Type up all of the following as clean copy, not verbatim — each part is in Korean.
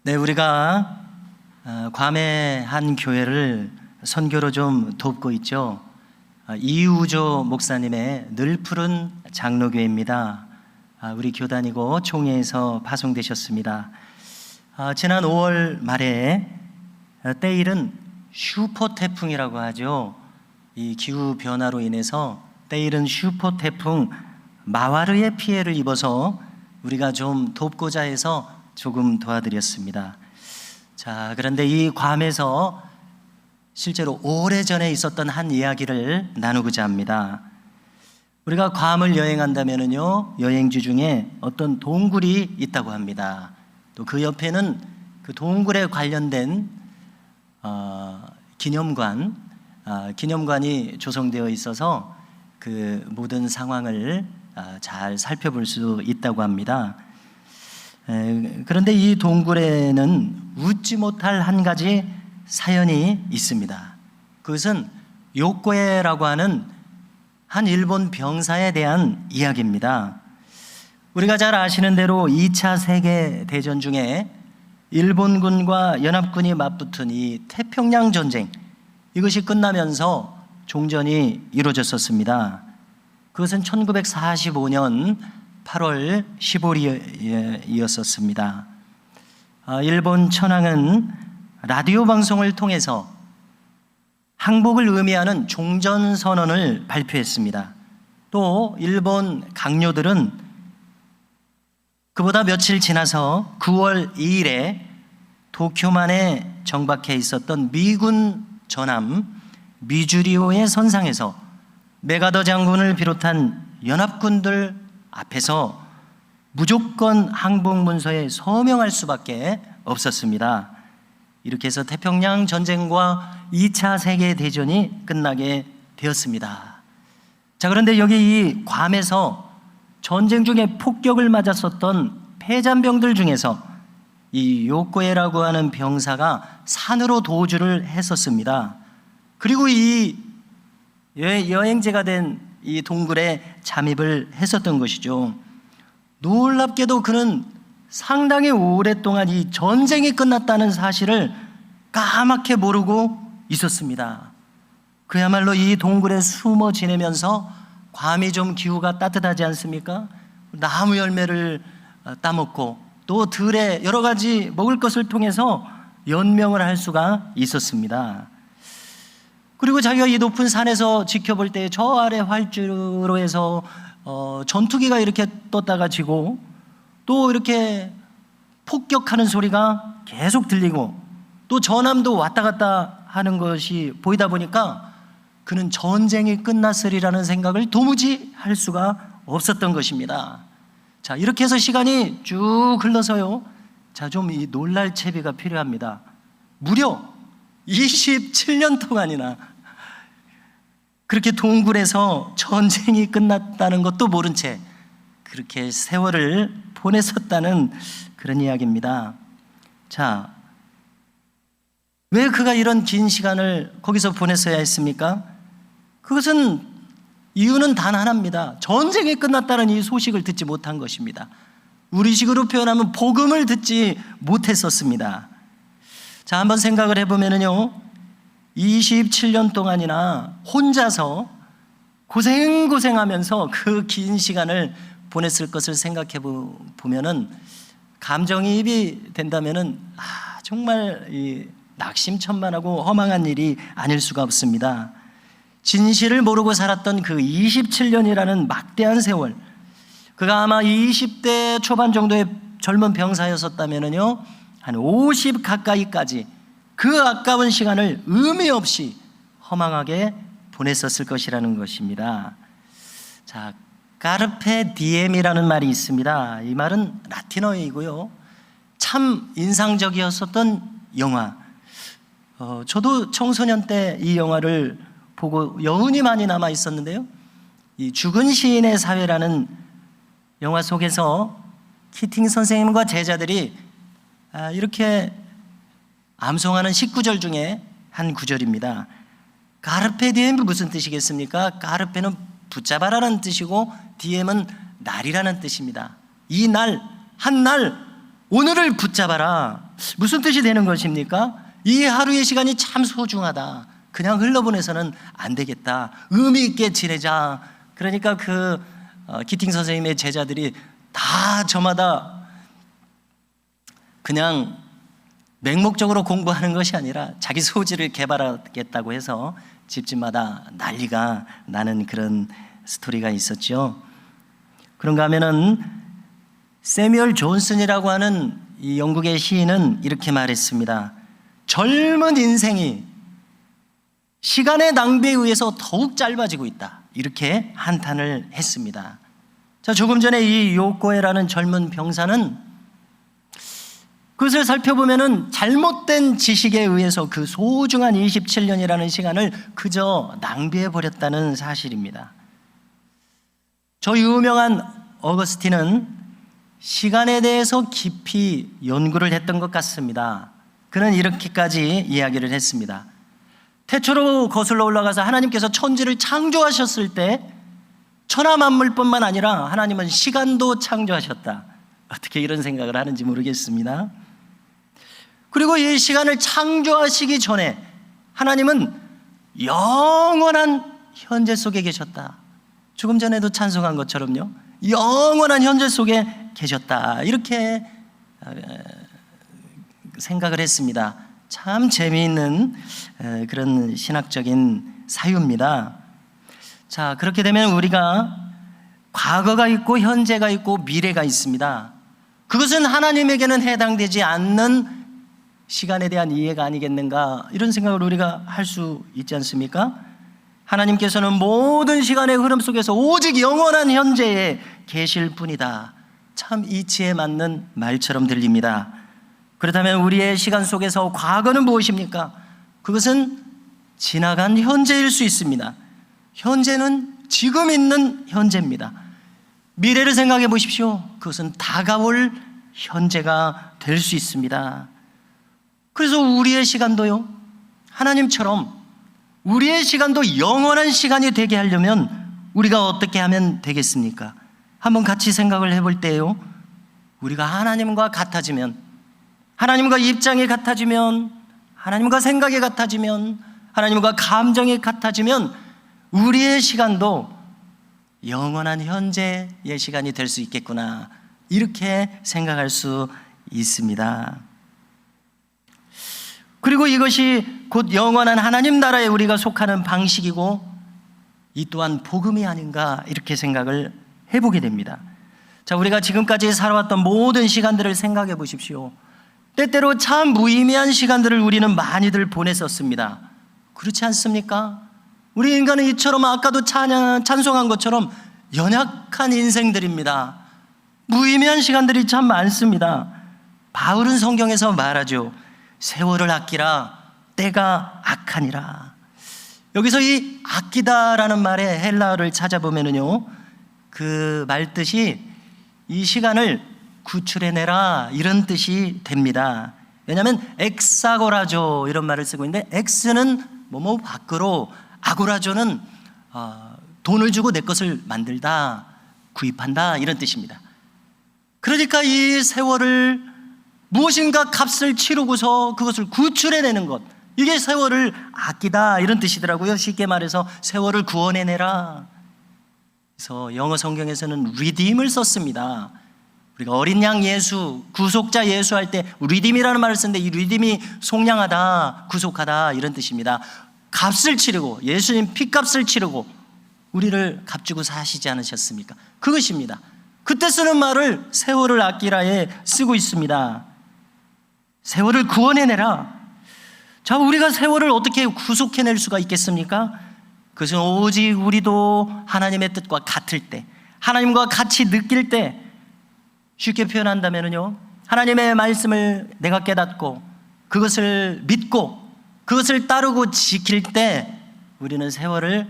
네, 우리가 괌의 한 교회를 선교로 좀 돕고 있죠. 이우조 목사님의 늘 푸른 장로교회입니다. 우리 교단이고 총회에서 파송되셨습니다. 지난 5월 말에 때일은 슈퍼 태풍이라고 하죠. 이 기후 변화로 인해서 때일은 슈퍼 태풍 마와르의 피해를 입어서 우리가 좀 돕고자 해서 조금 도와드렸습니다. 자, 그런데 이 괌에서 실제로 오래전에 있었던 한 이야기를 나누고자 합니다. 우리가 괌을 여행한다면요, 여행지 중에 어떤 동굴이 있다고 합니다. 또 그 옆에는 그 동굴에 관련된 기념관이 조성되어 있어서 그 모든 상황을 잘 살펴볼 수 있다고 합니다. 그런데 이 동굴에는 웃지 못할 한 가지 사연이 있습니다. 그것은 요코에라고 하는 한 일본 병사에 대한 이야기입니다. 우리가 잘 아시는 대로 2차 세계대전 중에 일본군과 연합군이 맞붙은 이 태평양 전쟁, 이것이 끝나면서 종전이 이루어졌었습니다. 그것은 1945년 8월 15일이었었습니다. 일본 천황은 라디오 방송을 통해서 항복을 의미하는 종전선언을 발표했습니다. 또 일본 강요들은 그보다 며칠 지나서 9월 2일에 도쿄만에 정박해 있었던 미군 전함 미주리오의 선상에서 메가더 장군을 비롯한 연합군들 앞에서 무조건 항복 문서에 서명할 수밖에 없었습니다. 이렇게 해서 태평양 전쟁과 2차 세계대전이 끝나게 되었습니다. 자, 그런데 여기 이 괌에서 전쟁 중에 폭격을 맞았었던 패잔병들 중에서 이 요코에라고 하는 병사가 산으로 도주를 했었습니다. 그리고 이 여행지가 된 이 동굴에 잠입을 했었던 것이죠. 놀랍게도 그는 상당히 오랫동안 이 전쟁이 끝났다는 사실을 까맣게 모르고 있었습니다. 그야말로 이 동굴에 숨어 지내면서 괌이 좀 기후가 따뜻하지 않습니까? 나무 열매를 따먹고 또 들에 여러 가지 먹을 것을 통해서 연명을 할 수가 있었습니다. 그리고 자기가 이 높은 산에서 지켜볼 때 저 아래 활주로 해서 전투기가 이렇게 떴다가 지고 또 이렇게 폭격하는 소리가 계속 들리고 또 전함도 왔다 갔다 하는 것이 보이다 보니까 그는 전쟁이 끝났으리라는 생각을 도무지 할 수가 없었던 것입니다. 자, 이렇게 해서 시간이 쭉 흘러서요. 자, 좀 이 놀랄 채비가 필요합니다. 무려 27년 동안이나 그렇게 동굴에서 전쟁이 끝났다는 것도 모른 채 그렇게 세월을 보냈었다는 그런 이야기입니다. 자, 왜 그가 이런 긴 시간을 거기서 보냈어야 했습니까? 그것은 이유는 단 하나입니다. 전쟁이 끝났다는 이 소식을 듣지 못한 것입니다. 우리식으로 표현하면 복음을 듣지 못했었습니다. 자, 한번 생각을 해보면요, 27년 동안이나 혼자서 고생하면서 그 긴 시간을 보냈을 것을 생각해 보면은 감정이입이 된다면은 정말 낙심천만하고 허망한 일이 아닐 수가 없습니다. 진실을 모르고 살았던 그 27년이라는 막대한 세월, 그가 아마 20대 초반 정도의 젊은 병사였었다면요, 한 50 가까이까지 그 아까운 시간을 의미 없이 허망하게 보냈었을 것이라는 것입니다. 자, 까르페 디엠이라는 말이 있습니다. 이 말은 라틴어이고요, 참 인상적이었었던 영화. 저도 청소년 때 이 영화를 보고 여운이 많이 남아 있었는데요, 이 죽은 시인의 사회라는 영화 속에서 키팅 선생님과 제자들이 이렇게 암송하는 19절 중에 한 구절입니다. 까르페 디엠이 무슨 뜻이겠습니까? 까르페는 붙잡아라는 뜻이고 디엠은 날이라는 뜻입니다. 이 날, 한 날, 오늘을 붙잡아라. 무슨 뜻이 되는 것입니까? 이 하루의 시간이 참 소중하다. 그냥 흘러보내서는 안 되겠다. 의미 있게 지내자. 그러니까 기팅 선생님의 제자들이 다 저마다 그냥 맹목적으로 공부하는 것이 아니라 자기 소질을 개발하겠다고 해서 집집마다 난리가 나는 그런 스토리가 있었죠. 그런가 하면은 세뮤얼 존슨이라고 하는 이 영국의 시인은 이렇게 말했습니다. 젊은 인생이 시간의 낭비에 의해서 더욱 짧아지고 있다. 이렇게 한탄을 했습니다. 자, 조금 전에 이 요코에라는 젊은 병사는 그것을 살펴보면은 잘못된 지식에 의해서 그 소중한 27년이라는 시간을 그저 낭비해 버렸다는 사실입니다. 저 유명한 어거스틴은 시간에 대해서 깊이 연구를 했던 것 같습니다. 그는 이렇게까지 이야기를 했습니다. 태초로 거슬러 올라가서 하나님께서 천지를 창조하셨을 때 천하 만물뿐만 아니라 하나님은 시간도 창조하셨다. 어떻게 이런 생각을 하는지 모르겠습니다. 그리고 이 시간을 창조하시기 전에 하나님은 영원한 현재 속에 계셨다. 조금 전에도 찬송한 것처럼요, 영원한 현재 속에 계셨다. 이렇게 생각을 했습니다. 참 재미있는 그런 신학적인 사유입니다. 자, 그렇게 되면 우리가 과거가 있고 현재가 있고 미래가 있습니다. 그것은 하나님에게는 해당되지 않는 시간에 대한 이해가 아니겠는가, 이런 생각을 우리가 할 수 있지 않습니까? 하나님께서는 모든 시간의 흐름 속에서 오직 영원한 현재에 계실 뿐이다. 참 이치에 맞는 말처럼 들립니다. 그렇다면 우리의 시간 속에서 과거는 무엇입니까? 그것은 지나간 현재일 수 있습니다. 현재는 지금 있는 현재입니다. 미래를 생각해 보십시오. 그것은 다가올 현재가 될 수 있습니다. 그래서 우리의 시간도요, 하나님처럼 우리의 시간도 영원한 시간이 되게 하려면 우리가 어떻게 하면 되겠습니까? 한번 같이 생각을 해볼 때요, 우리가 하나님과 같아지면, 하나님과 입장이 같아지면, 하나님과 생각이 같아지면, 하나님과 감정이 같아지면 우리의 시간도 영원한 현재의 시간이 될 수 있겠구나, 이렇게 생각할 수 있습니다. 그리고 이것이 곧 영원한 하나님 나라에 우리가 속하는 방식이고 이 또한 복음이 아닌가, 이렇게 생각을 해보게 됩니다. 자, 우리가 지금까지 살아왔던 모든 시간들을 생각해 보십시오. 때때로 참 무의미한 시간들을 우리는 많이들 보냈었습니다. 그렇지 않습니까? 우리 인간은 이처럼 아까도 찬송한 것처럼 연약한 인생들입니다. 무의미한 시간들이 참 많습니다. 바울은 성경에서 말하죠. 세월을 아끼라, 때가 악하니라. 여기서 이 아끼다라는 말의 헬라어를 찾아보면요, 그 말뜻이 이 시간을 구출해내라, 이런 뜻이 됩니다. 왜냐하면 엑사고라조, 이런 말을 쓰고 있는데, 엑스는 뭐뭐 밖으로, 아고라조는 돈을 주고 내 것을 만들다, 구입한다, 이런 뜻입니다. 그러니까 이 세월을 무엇인가 값을 치르고서 그것을 구출해내는 것, 이게 세월을 아끼다, 이런 뜻이더라고요. 쉽게 말해서 세월을 구원해내라. 그래서 영어 성경에서는 redeem을 썼습니다. 우리가 어린 양 예수, 구속자 예수 할 때 redeem이라는 말을 쓰는데, 이 redeem이 속량하다, 구속하다, 이런 뜻입니다. 값을 치르고, 예수님 피값을 치르고 우리를 값주고 사시지 않으셨습니까? 그것입니다. 그때 쓰는 말을 세월을 아끼라에 쓰고 있습니다. 세월을 구원해내라. 자, 우리가 세월을 어떻게 구속해낼 수가 있겠습니까? 그것은 오직 우리도 하나님의 뜻과 같을 때, 하나님과 같이 느낄 때, 쉽게 표현한다면요, 하나님의 말씀을 내가 깨닫고 그것을 믿고 그것을 따르고 지킬 때 우리는 세월을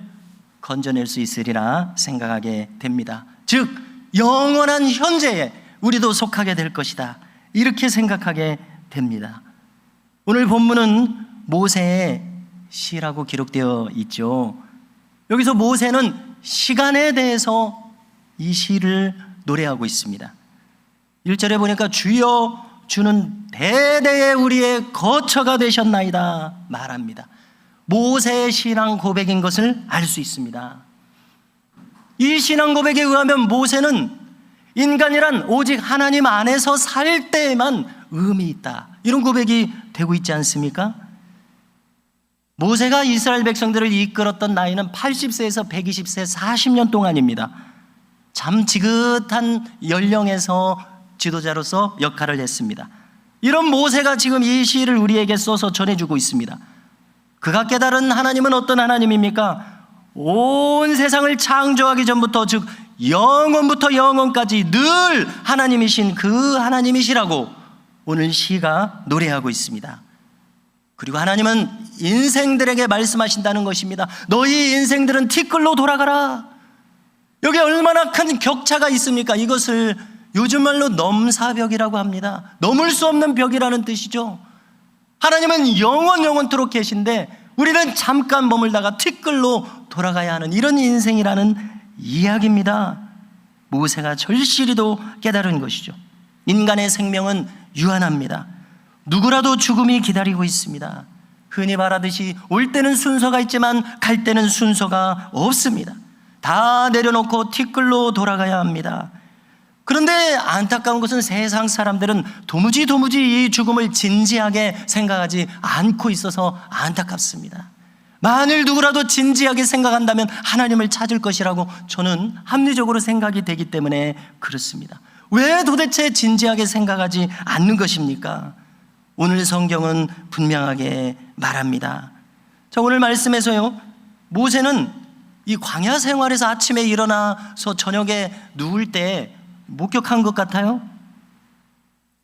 건져낼 수 있으리라 생각하게 됩니다. 즉 영원한 현재에 우리도 속하게 될 것이다, 이렇게 생각하게 됩니다. 오늘 본문은 모세의 시라고 기록되어 있죠. 여기서 모세는 시간에 대해서 이 시를 노래하고 있습니다. 1절에 보니까 주여 주는 대대의 우리의 거처가 되셨나이다 말합니다. 모세의 신앙 고백인 것을 알 수 있습니다. 이 신앙 고백에 의하면 모세는 인간이란 오직 하나님 안에서 살 때에만 의미 있다, 이런 고백이 되고 있지 않습니까? 모세가 이스라엘 백성들을 이끌었던 나이는 80세에서 120세 40년 동안입니다. 참 지긋한 연령에서 지도자로서 역할을 했습니다. 이런 모세가 지금 이 시를 우리에게 써서 전해주고 있습니다. 그가 깨달은 하나님은 어떤 하나님입니까? 온 세상을 창조하기 전부터, 즉 영원부터 영원까지 늘 하나님이신 그 하나님이시라고 오늘 시가 노래하고 있습니다. 그리고 하나님은 인생들에게 말씀하신다는 것입니다. 너희 인생들은 티끌로 돌아가라. 여기 얼마나 큰 격차가 있습니까? 이것을 요즘 말로 넘사벽이라고 합니다. 넘을 수 없는 벽이라는 뜻이죠. 하나님은 영원토록 계신데 우리는 잠깐 머물다가 티끌로 돌아가야 하는 이런 인생이라는 이야기입니다. 모세가 절실히도 깨달은 것이죠. 인간의 생명은 유한합니다. 누구라도 죽음이 기다리고 있습니다. 흔히 말하듯이 올 때는 순서가 있지만 갈 때는 순서가 없습니다. 다 내려놓고 티끌로 돌아가야 합니다. 그런데 안타까운 것은 세상 사람들은 도무지 이 죽음을 진지하게 생각하지 않고 있어서 안타깝습니다. 만일 누구라도 진지하게 생각한다면 하나님을 찾을 것이라고 저는 합리적으로 생각이 되기 때문에 그렇습니다. 왜 도대체 진지하게 생각하지 않는 것입니까? 오늘 성경은 분명하게 말합니다. 자, 오늘 말씀에서요, 모세는 이 광야 생활에서 아침에 일어나서 저녁에 누울 때 목격한 것 같아요.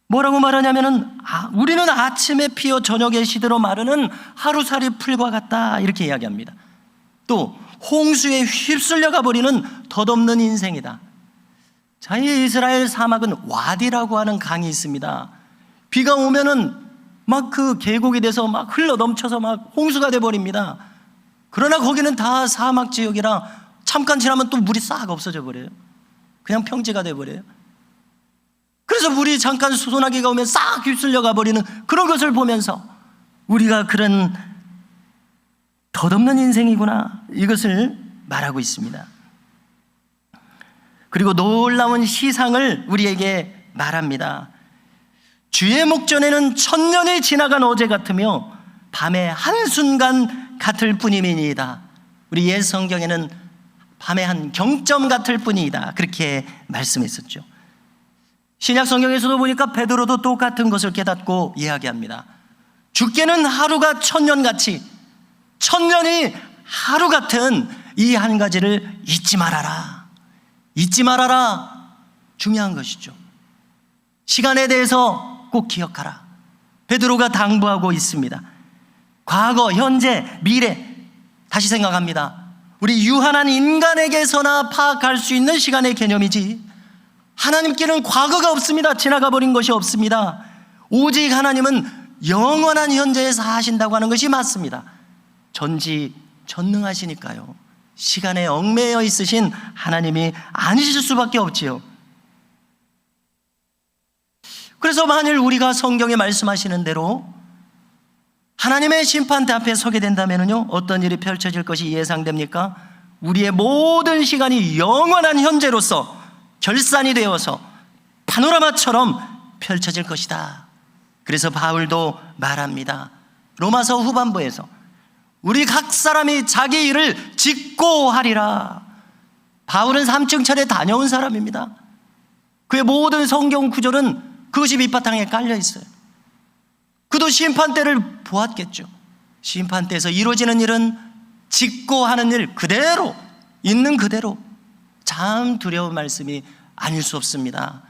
뭐라고 말하냐면은 우리는 아침에 피어 저녁에 시들어 마르는 하루살이 풀과 같다, 이렇게 이야기합니다. 또 홍수에 휩쓸려가 버리는 덧없는 인생이다. 자, 이 이스라엘 사막은 와디라고 하는 강이 있습니다. 비가 오면은 막 그 계곡이 돼서 막 흘러 넘쳐서 막 홍수가 돼 버립니다. 그러나 거기는 다 사막 지역이라 잠깐 지나면 또 물이 싹 없어져 버려요. 그냥 평지가 돼 버려요. 그래서 물이 잠깐 소나기가 오면 싹 휩쓸려가 버리는 그런 것을 보면서 우리가 그런 덧없는 인생이구나, 이것을 말하고 있습니다. 그리고 놀라운 시상을 우리에게 말합니다. 주의 목전에는 천년이 지나간 어제 같으며 밤의 한순간 같을 뿐이니이다. 우리 옛 성경에는 밤의 한 경점 같을 뿐이다, 그렇게 말씀했었죠. 신약 성경에서도 보니까 베드로도 똑같은 것을 깨닫고 이야기합니다. 주께는 하루가 천년같이, 천년이 하루 같은 이 한 가지를 잊지 말아라. 잊지 말아라, 중요한 것이죠. 시간에 대해서 꼭 기억하라. 베드로가 당부하고 있습니다. 과거, 현재, 미래 다시 생각합니다. 우리 유한한 인간에게서나 파악할 수 있는 시간의 개념이지, 하나님께는 과거가 없습니다. 지나가 버린 것이 없습니다. 오직 하나님은 영원한 현재에 사신다고 하는 것이 맞습니다. 전지전능하시니까요. 시간에 얽매여 있으신 하나님이 아니실 수밖에 없지요. 그래서 만일 우리가 성경에 말씀하시는 대로 하나님의 심판대 앞에 서게 된다면요, 어떤 일이 펼쳐질 것이 예상됩니까? 우리의 모든 시간이 영원한 현재로서 결산이 되어서 파노라마처럼 펼쳐질 것이다. 그래서 바울도 말합니다. 로마서 후반부에서 우리 각 사람이 자기 일을 짓고 하리라. 바울은 삼층천에 다녀온 사람입니다. 그의 모든 성경 구절은 그것이 밑바탕에 깔려 있어요. 그도 심판대를 보았겠죠. 심판대에서 이루어지는 일은 짓고 하는 일 그대로, 있는 그대로. 참 두려운 말씀이 아닐 수 없습니다.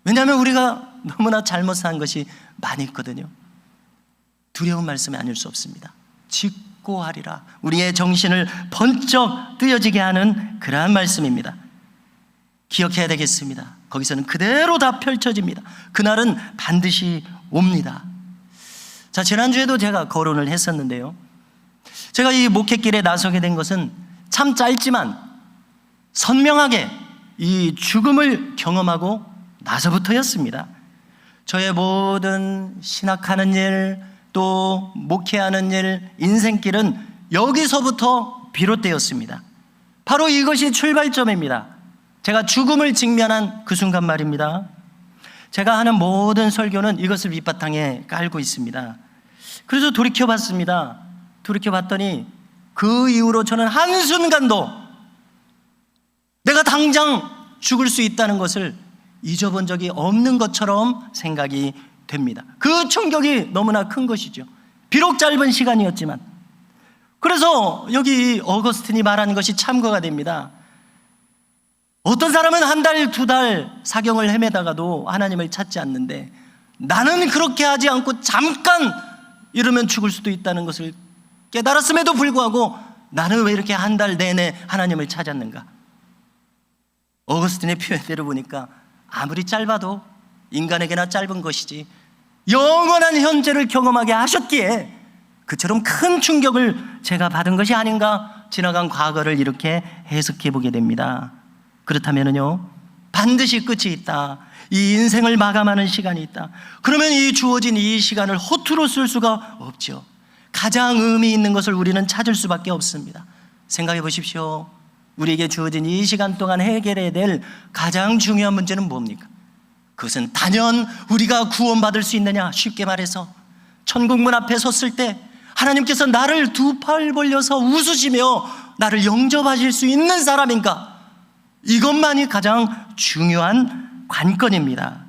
왜냐하면 우리가 너무나 잘못 산 것이 많이 있거든요. 두려운 말씀이 아닐 수 없습니다. 짓고 하리라. 우리의 정신을 번쩍 뜨여지게 하는 그러한 말씀입니다. 기억해야 되겠습니다. 거기서는 그대로 다 펼쳐집니다. 그날은 반드시 옵니다. 자, 지난주에도 제가 거론을 했었는데요, 제가 이 목회길에 나서게 된 것은 참 짧지만 선명하게 이 죽음을 경험하고 나서부터였습니다. 저의 모든 신학하는 일, 또 목회하는 일, 인생길은 여기서부터 비롯되었습니다. 바로 이것이 출발점입니다. 제가 죽음을 직면한 그 순간 말입니다. 제가 하는 모든 설교는 이것을 밑바탕에 깔고 있습니다. 그래서 돌이켜봤습니다. 돌이켜봤더니 그 이후로 저는 한순간도 내가 당장 죽을 수 있다는 것을 잊어본 적이 없는 것처럼 생각이 됩니다. 그 충격이 너무나 큰 것이죠. 비록 짧은 시간이었지만. 그래서 여기 어거스틴이 말하는 것이 참고가 됩니다. 어떤 사람은 한 달, 두 달 사경을 헤매다가도 하나님을 찾지 않는데 나는 그렇게 하지 않고 잠깐 이러면 죽을 수도 있다는 것을 깨달았음에도 불구하고 나는 왜 이렇게 한 달 내내 하나님을 찾았는가? 어거스틴의 표현대로 보니까 아무리 짧아도 인간에게나 짧은 것이지 영원한 현재를 경험하게 하셨기에 그처럼 큰 충격을 제가 받은 것이 아닌가, 지나간 과거를 이렇게 해석해 보게 됩니다. 그렇다면요, 반드시 끝이 있다. 이 인생을 마감하는 시간이 있다. 그러면 이 주어진 이 시간을 허투루 쓸 수가 없죠. 가장 의미 있는 것을 우리는 찾을 수밖에 없습니다. 생각해 보십시오. 우리에게 주어진 이 시간 동안 해결해야 될 가장 중요한 문제는 뭡니까? 그것은 단연 우리가 구원받을 수 있느냐. 쉽게 말해서 천국문 앞에 섰을 때 하나님께서 나를 두 팔 벌려서 웃으시며 나를 영접하실 수 있는 사람인가? 이것만이 가장 중요한 관건입니다.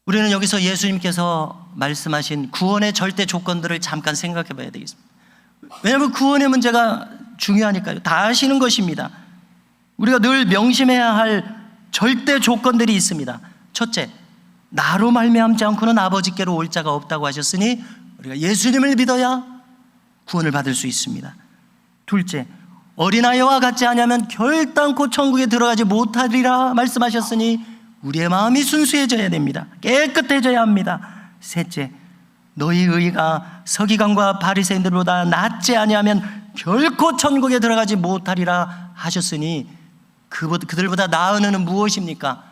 우리는 여기서 예수님께서 말씀하신 구원의 절대 조건들을 잠깐 생각해 봐야 되겠습니다. 왜냐하면 구원의 문제가 중요하니까요. 다 아시는 것입니다. 우리가 늘 명심해야 할 절대 조건들이 있습니다. 첫째, 나로 말미암지 않고는 아버지께로 올 자가 없다고 하셨으니 우리가 예수님을 믿어야 구원을 받을 수 있습니다. 둘째, 어린아이와 같지 아니하면 결단코 천국에 들어가지 못하리라 말씀하셨으니 우리의 마음이 순수해져야 됩니다. 깨끗해져야 합니다. 셋째, 너희 의가 서기관과 바리새인들보다 낫지 아니하면 결코 천국에 들어가지 못하리라 하셨으니 그들보다 나은 의는 무엇입니까?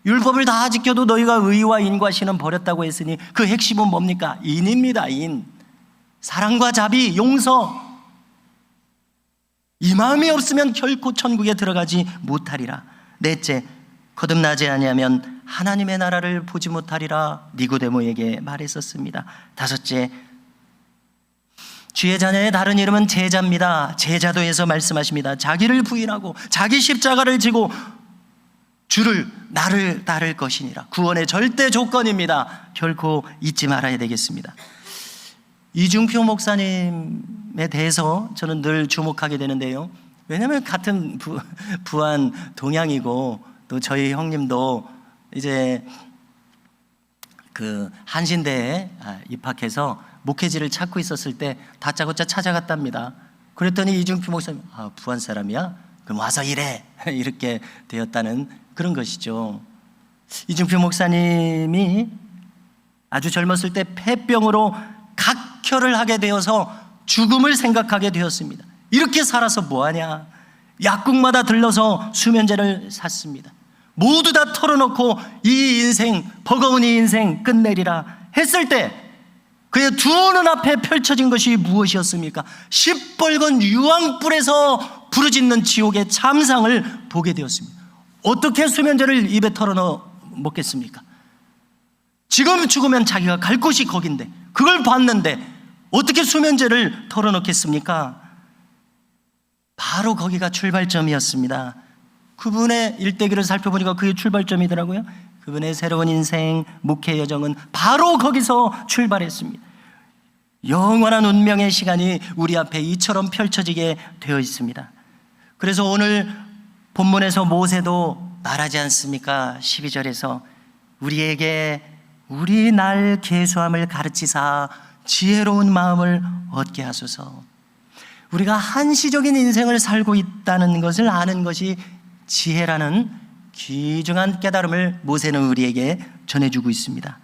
율법을 다 지켜도 너희가 의와 인과 신은 버렸다고 했으니 그 핵심은 뭡니까? 인입니다. 인. 사랑과 자비, 용서. 이 마음이 없으면 결코 천국에 들어가지 못하리라. 넷째, 거듭나지 아니하면 하나님의 나라를 보지 못하리라 니고데모에게 말했었습니다. 다섯째, 주의 자녀의 다른 이름은 제자입니다. 제자도에서 말씀하십니다. 자기를 부인하고 자기 십자가를 지고 나를 따를 것이니라. 구원의 절대 조건입니다. 결코 잊지 말아야 되겠습니다. 이중표 목사님에 대해서 저는 늘 주목하게 되는데요. 왜냐하면 같은 부안 동양이고 또 저희 형님도 이제 그 한신대에 입학해서 목회지를 찾고 있었을 때 다짜고짜 찾아갔답니다. 그랬더니 이중표 목사님, 부안 사람이야? 그럼 와서 일해. 이렇게 되었다는 그런 것이죠. 이중표 목사님이 아주 젊었을 때 폐병으로 각혈을 하게 되어서 죽음을 생각하게 되었습니다. 이렇게 살아서 뭐하냐? 약국마다 들러서 수면제를 샀습니다. 모두 다 털어놓고 이 인생, 버거운 이 인생 끝내리라 했을 때 그의 두 눈앞에 펼쳐진 것이 무엇이었습니까? 시뻘건 유황불에서 부르짖는 지옥의 참상을 보게 되었습니다. 어떻게 수면제를 입에 털어넣어 먹겠습니까? 지금 죽으면 자기가 갈 곳이 거긴데 그걸 봤는데 어떻게 수면제를 털어넣겠습니까? 바로 거기가 출발점이었습니다. 그분의 일대기를 살펴보니까 그게 출발점이더라고요. 그분의 새로운 인생, 목회 여정은 바로 거기서 출발했습니다. 영원한 운명의 시간이 우리 앞에 이처럼 펼쳐지게 되어 있습니다. 그래서 오늘 본문에서 모세도 말하지 않습니까? 12절에서 우리에게 우리 날 계수함을 가르치사 지혜로운 마음을 얻게 하소서. 우리가 한시적인 인생을 살고 있다는 것을 아는 것이 지혜라는 귀중한 깨달음을 모세는 우리에게 전해주고 있습니다.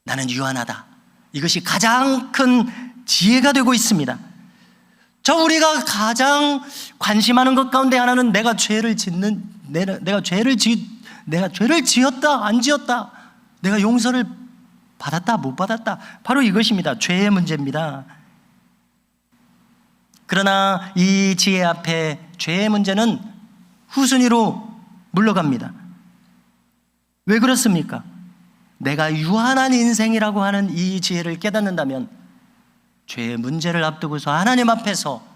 나는 유한하다. 이것이 가장 큰 지혜가 되고 있습니다. 우리가 가장 관심하는 것 가운데 하나는 내가 죄를 짓는 내가 죄를 지었다 안 지었다, 내가 용서를 받았다 못 받았다, 바로 이것입니다. 죄의 문제입니다. 그러나 이 지혜 앞에 죄의 문제는 후순위로 물러갑니다. 왜 그렇습니까? 내가 유한한 인생이라고 하는 이 지혜를 깨닫는다면 죄의 문제를 앞두고서 하나님 앞에서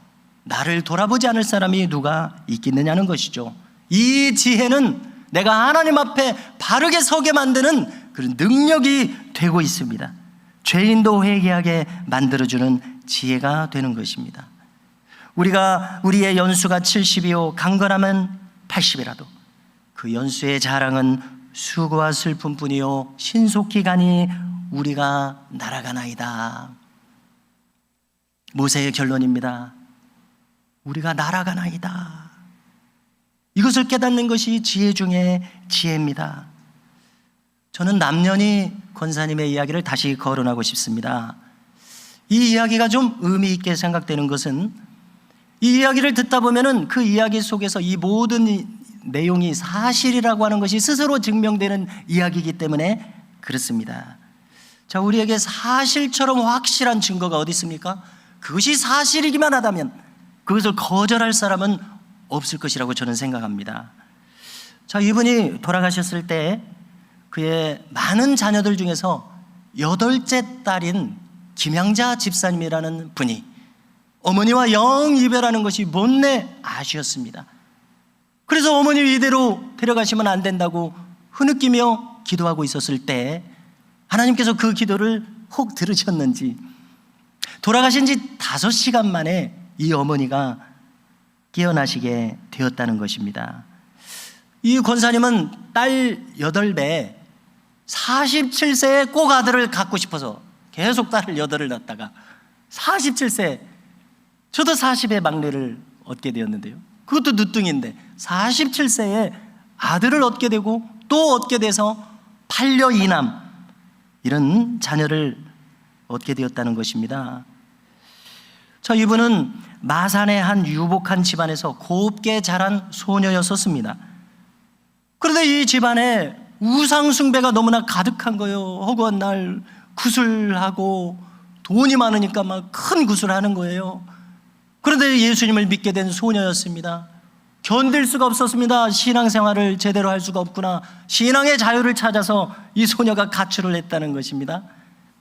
나를 돌아보지 않을 사람이 누가 있겠느냐는 것이죠. 이 지혜는 내가 하나님 앞에 바르게 서게 만드는 그런 능력이 되고 있습니다. 죄인도 회개하게 만들어주는 지혜가 되는 것입니다. 우리의 연수가 70이요 강건하면 80이라도 그 연수의 자랑은 수고와 슬픔뿐이요 신속히 가니 우리가 날아가나이다. 모세의 결론입니다. 우리가 날아가나이다. 이것을 깨닫는 것이 지혜 중에 지혜입니다. 저는 남년이 권사님의 이야기를 다시 거론하고 싶습니다. 이 이야기가 좀 의미 있게 생각되는 것은 이 이야기를 듣다 보면은 그 이야기 속에서 이 모든 내용이 사실이라고 하는 것이 스스로 증명되는 이야기이기 때문에 그렇습니다. 자, 우리에게 사실처럼 확실한 증거가 어디 있습니까? 그것이 사실이기만 하다면 그것을 거절할 사람은 없을 것이라고 저는 생각합니다. 자, 이분이 돌아가셨을 때 그의 많은 자녀들 중에서 8째 딸인 김양자 집사님이라는 분이 어머니와 영 이별하는 것이 못내 아쉬웠습니다. 그래서 어머니 이대로 데려가시면 안 된다고 흐느끼며 기도하고 있었을 때 하나님께서 그 기도를 혹 들으셨는지 돌아가신 지 5시간 만에 이 어머니가 깨어나시게 되었다는 것입니다. 이 권사님은 딸 8배 47세에 꼭 아들을 갖고 싶어서 계속 딸을 8을 낳다가 47세, 저도 40에 막내를 얻게 되었는데요. 그것도 늦둥인데 47세에 아들을 얻게 되고 또 얻게 돼서 8녀 2남 이런 자녀를 얻게 되었다는 것입니다. 자, 이분은 마산의 한 유복한 집안에서 곱게 자란 소녀였었습니다. 그런데 이 집안에 우상숭배가 너무나 가득한 거예요. 허구한 날 구슬하고 돈이 많으니까 막 큰 구슬하는 거예요. 그런데 예수님을 믿게 된 소녀였습니다. 견딜 수가 없었습니다. 신앙생활을 제대로 할 수가 없구나. 신앙의 자유를 찾아서 이 소녀가 가출을 했다는 것입니다.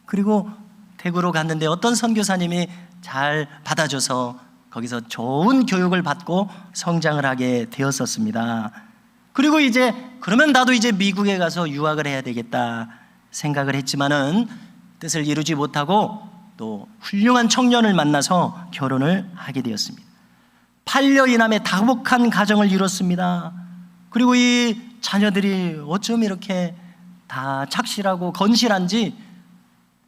그리고 대구로 갔는데 어떤 선교사님이 잘 받아줘서 거기서 좋은 교육을 받고 성장을 하게 되었었습니다. 그리고 이제 그러면 나도 이제 미국에 가서 유학을 해야 되겠다 생각을 했지만은 뜻을 이루지 못하고 또 훌륭한 청년을 만나서 결혼을 하게 되었습니다. 8녀 2남의 다복한 가정을 이뤘습니다. 그리고 이 자녀들이 어쩜 이렇게 다 착실하고 건실한지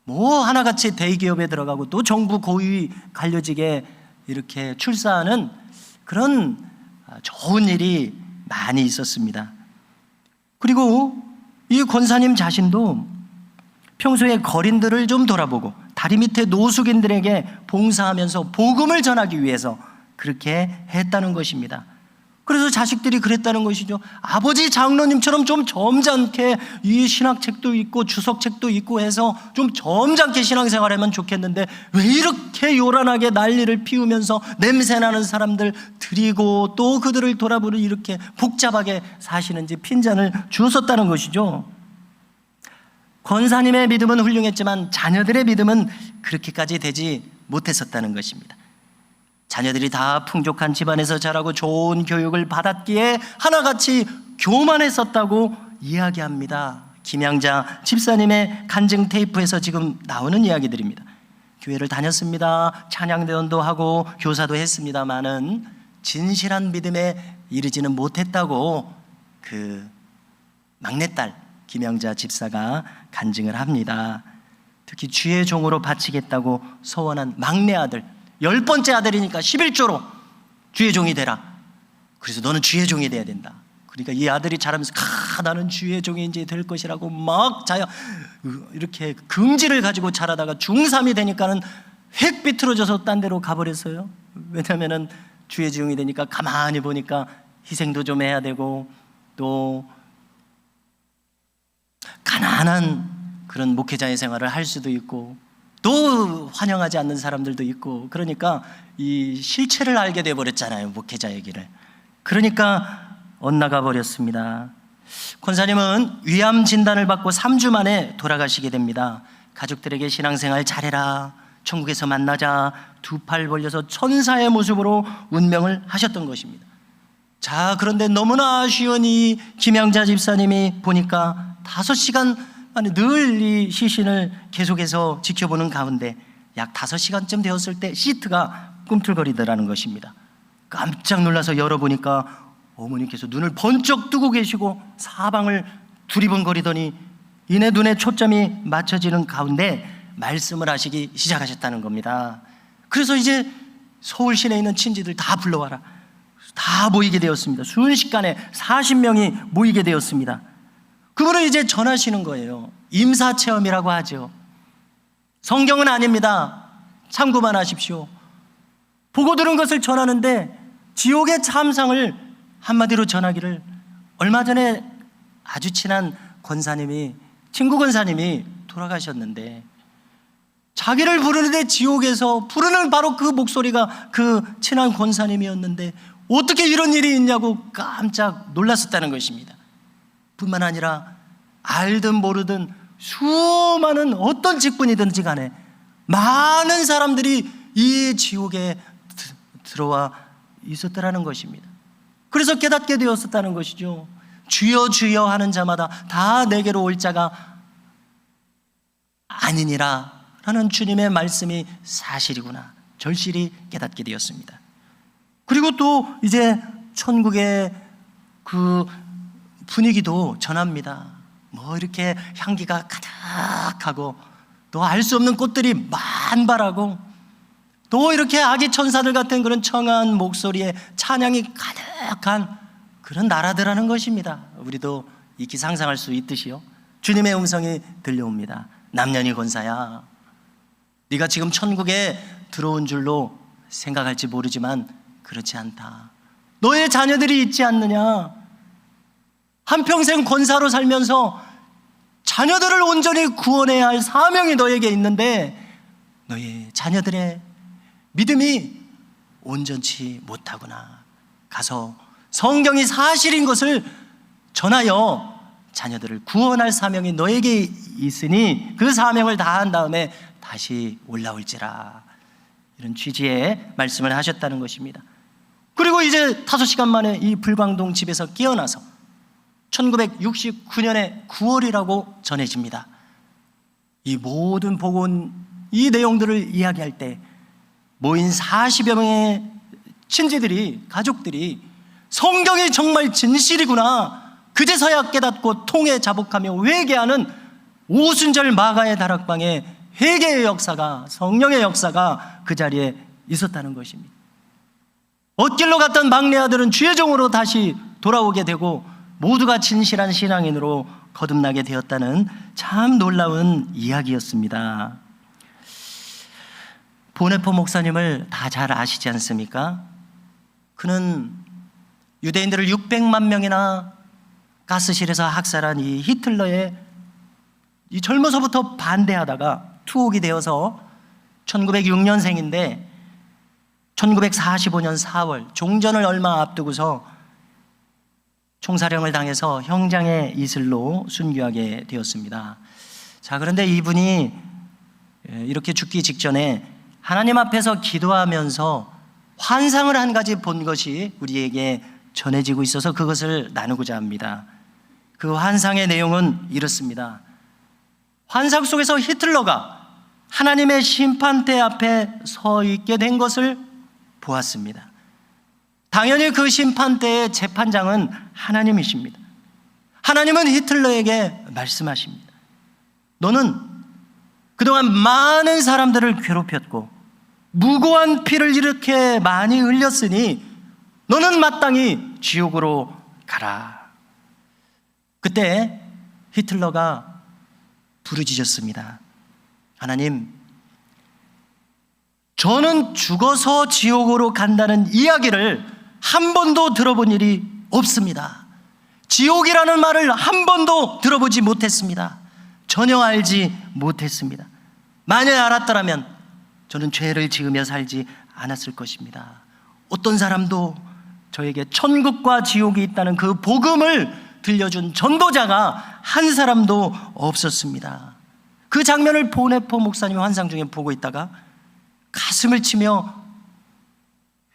뭐 하나같이 대기업에 들어가고 또 정부 고위 관료직에 이렇게 출사하는 그런 좋은 일이 많이 있었습니다. 그리고 이 권사님 자신도 평소에 거린들을 좀 돌아보고 다리 밑에 노숙인들에게 봉사하면서 복음을 전하기 위해서 그렇게 했다는 것입니다. 그래서 자식들이 그랬다는 것이죠. 아버지 장로님처럼 좀 점잖게 이 신학책도 있고 주석책도 있고 해서 좀 점잖게 신앙생활하면 좋겠는데 왜 이렇게 요란하게 난리를 피우면서 냄새나는 사람들 들이고 또 그들을 돌아보는 이렇게 복잡하게 사시는지 핀잔을 주었었다는 것이죠. 권사님의 믿음은 훌륭했지만 자녀들의 믿음은 그렇게까지 되지 못했었다는 것입니다. 자녀들이 다 풍족한 집안에서 자라고 좋은 교육을 받았기에 하나같이 교만했었다고 이야기합니다. 김양자 집사님의 간증 테이프에서 지금 나오는 이야기들입니다. 교회를 다녔습니다. 찬양대원도 하고 교사도 했습니다마는 진실한 믿음에 이르지는 못했다고 그 막내딸 김양자 집사가 간증을 합니다. 특히 주의 종으로 바치겠다고 서원한 막내 아들 10번째 아들이니까 11조로 주의 종이 되라. 그래서 너는 주의 종이 돼야 된다. 그러니까 이 아들이 자라면서 나는 주의 종이 이제 될 것이라고 막 이렇게 긍지를 가지고 자라다가 중3이 되니까는 획 비틀어져서 딴 데로 가버렸어요. 왜냐하면은 주의 종이 되니까 가만히 보니까 희생도 좀 해야 되고 또 가난한 그런 목회자의 생활을 할 수도 있고 또 환영하지 않는 사람들도 있고, 그러니까 이 실체를 알게 돼 버렸잖아요, 목회자의 길을. 그러니까 엇나가 버렸습니다. 권사님은 위암 진단을 받고 3주 만에 돌아가시게 됩니다. 가족들에게 신앙생활 잘해라, 천국에서 만나자, 두 팔 벌려서 천사의 모습으로 운명을 하셨던 것입니다. 자, 그런데 너무나 아쉬운 이 김양자 집사님이 보니까 5시간 만에 늘 이 시신을 계속해서 지켜보는 가운데 약 5시간쯤 되었을 때 시트가 꿈틀거리더라는 것입니다. 깜짝 놀라서 열어보니까 어머니께서 눈을 번쩍 뜨고 계시고 사방을 두리번거리더니 이내 눈에 초점이 맞춰지는 가운데 말씀을 하시기 시작하셨다는 겁니다. 그래서 이제 서울 시내에 있는 친지들 다 불러와라, 다 모이게 되었습니다. 순식간에 40명이 모이게 되었습니다. 그분을 이제 전하시는 거예요. 임사체험이라고 하죠. 성경은 아닙니다. 참고만 하십시오. 보고 들은 것을 전하는데 지옥의 참상을 한마디로 전하기를, 얼마 전에 아주 친한 권사님이, 친구 권사님이 돌아가셨는데 자기를 부르는데 지옥에서 부르는 바로 그 목소리가 그 친한 권사님이었는데 어떻게 이런 일이 있냐고 깜짝 놀랐었다는 것입니다. 뿐만 아니라 알든 모르든 수많은 어떤 직분이든지 간에 많은 사람들이 이 지옥에 들어와 있었다는 것입니다. 그래서 깨닫게 되었었다는 것이죠. 주여 주여 하는 자마다 다 내게로 올 자가 아니니라 라는 주님의 말씀이 사실이구나, 절실히 깨닫게 되었습니다. 그리고 또 이제 천국의 그 분위기도 전합니다. 뭐 이렇게 향기가 가득하고 또 알 수 없는 꽃들이 만발하고 또 이렇게 아기 천사들 같은 그런 청아한 목소리에 찬양이 가득한 그런 나라더라는 것입니다. 우리도 익히 상상할 수 있듯이요, 주님의 음성이 들려옵니다. 남년이 권사야, 네가 지금 천국에 들어온 줄로 생각할지 모르지만 그렇지 않다. 너의 자녀들이 있지 않느냐? 한평생 권사로 살면서 자녀들을 온전히 구원해야 할 사명이 너에게 있는데 너의 자녀들의 믿음이 온전치 못하구나. 가서 성경이 사실인 것을 전하여 자녀들을 구원할 사명이 너에게 있으니 그 사명을 다한 다음에 다시 올라올지라, 이런 취지의 말씀을 하셨다는 것입니다. 그리고 이제 5시간 만에 이 불광동 집에서 깨어나서 1969년의 9월이라고 전해집니다. 이 모든 복음, 이 내용들을 이야기할 때 모인 40여 명의 친지들이, 가족들이 성경이 정말 진실이구나, 그제서야 깨닫고 통해 자복하며 회개하는 오순절 마가의 다락방에 회개의 역사가, 성령의 역사가 그 자리에 있었다는 것입니다. 엇길로 갔던 막내 아들은 주의 종으로 다시 돌아오게 되고 모두가 진실한 신앙인으로 거듭나게 되었다는 참 놀라운 이야기였습니다. 보네포 목사님을 다 잘 아시지 않습니까? 그는 유대인들을 600만 명이나 가스실에서 학살한 이 히틀러의 이 젊어서부터 반대하다가 투옥이 되어서 1906년생인데 1945년 4월 종전을 얼마 앞두고서 총사령을 당해서 형장의 이슬로 순교하게 되었습니다. 자, 그런데 이분이 이렇게 죽기 직전에 하나님 앞에서 기도하면서 환상을 한 가지 본 것이 우리에게 전해지고 있어서 그것을 나누고자 합니다. 그 환상의 내용은 이렇습니다. 환상 속에서 히틀러가 하나님의 심판대 앞에 서 있게 된 것을 보았습니다. 당연히 그 심판대의 재판장은 하나님이십니다. 하나님은 히틀러에게 말씀하십니다. 너는 그동안 많은 사람들을 괴롭혔고 무고한 피를 이렇게 많이 흘렸으니 너는 마땅히 지옥으로 가라. 그때 히틀러가 부르짖었습니다. 하나님, 저는 죽어서 지옥으로 간다는 이야기를 한 번도 들어본 일이 없습니다. 지옥이라는 말을 한 번도 들어보지 못했습니다. 전혀 알지 못했습니다. 만약에 알았더라면 저는 죄를 지으며 살지 않았을 것입니다. 어떤 사람도 저에게 천국과 지옥이 있다는 그 복음을 들려준 전도자가 한 사람도 없었습니다. 그 장면을 보네포 목사님 환상 중에 보고 있다가 가슴을 치며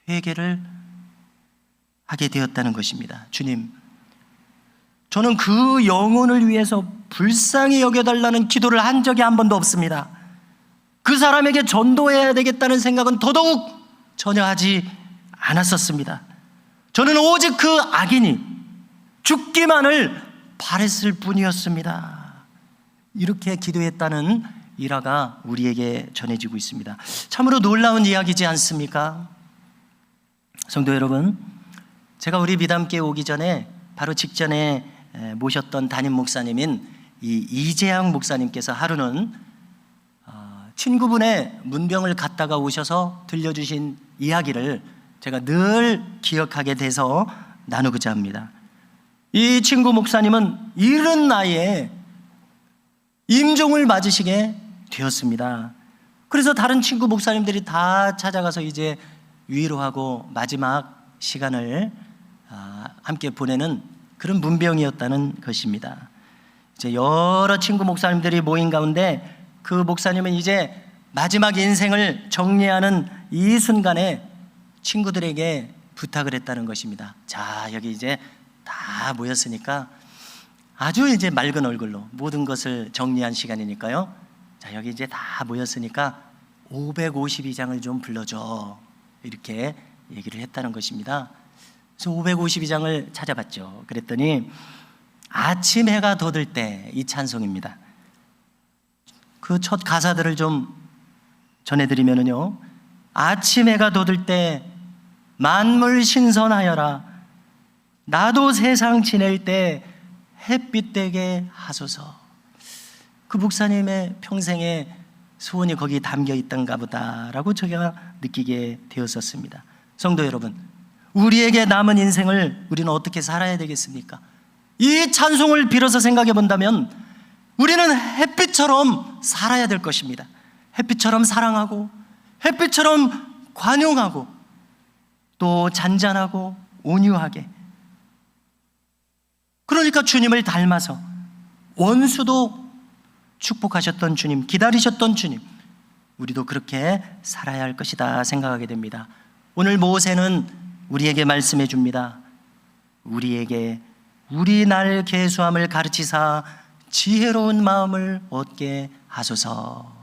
회개를 하게 되었다는 것입니다. 주님, 저는 그 영혼을 위해서 불쌍히 여겨달라는 기도를 한 적이 한 번도 없습니다. 그 사람에게 전도해야 되겠다는 생각은 더더욱 전혀 하지 않았었습니다. 저는 오직 그 악인이 죽기만을 바랬을 뿐이었습니다. 이렇게 기도했다는 일화가 우리에게 전해지고 있습니다. 참으로 놀라운 이야기지 않습니까? 성도 여러분, 제가 우리 미담교회 오기 전에 바로 직전에 모셨던 담임 목사님인 이재양 목사님께서 하루는 친구분의 문병을 갔다가 오셔서 들려주신 이야기를 제가 늘 기억하게 돼서 나누고자 합니다. 이 친구 목사님은 이른 나이에 임종을 맞으시게 되었습니다. 그래서 다른 친구 목사님들이 다 찾아가서 이제 위로하고 마지막 시간을 함께 보내는 그런 문병이었다는 것입니다. 이제 여러 친구 목사님들이 모인 가운데 그 목사님은 이제 마지막 인생을 정리하는 이 순간에 친구들에게 부탁을 했다는 것입니다. 자, 여기 이제 다 모였으니까 아주 이제 맑은 얼굴로 모든 것을 정리한 시간이니까요. 자, 여기 이제 다 모였으니까 552장을 좀 불러줘. 이렇게 얘기를 했다는 것입니다. 그래서 552장을 찾아봤죠. 그랬더니 아침 해가 돋을 때 이 찬송입니다. 그 첫 가사들을 좀 전해드리면요, 아침 해가 돋을 때 만물 신선하여라. 나도 세상 지낼 때 햇빛 되게 하소서. 그 목사님의 평생의 소원이 거기 담겨 있던가 보다라고 제가 느끼게 되었었습니다. 성도 여러분, 우리에게 남은 인생을 우리는 어떻게 살아야 되겠습니까? 이 찬송을 빌어서 생각해 본다면 우리는 햇빛처럼 살아야 될 것입니다. 햇빛처럼 사랑하고, 햇빛처럼 관용하고, 또 잔잔하고 온유하게. 그러니까 주님을 닮아서 원수도 축복하셨던 주님, 기다리셨던 주님, 우리도 그렇게 살아야 할 것이다 생각하게 됩니다. 오늘 모세는 우리에게 말씀해 줍니다. 우리에게 우리 날 계수함을 가르치사 지혜로운 마음을 얻게 하소서.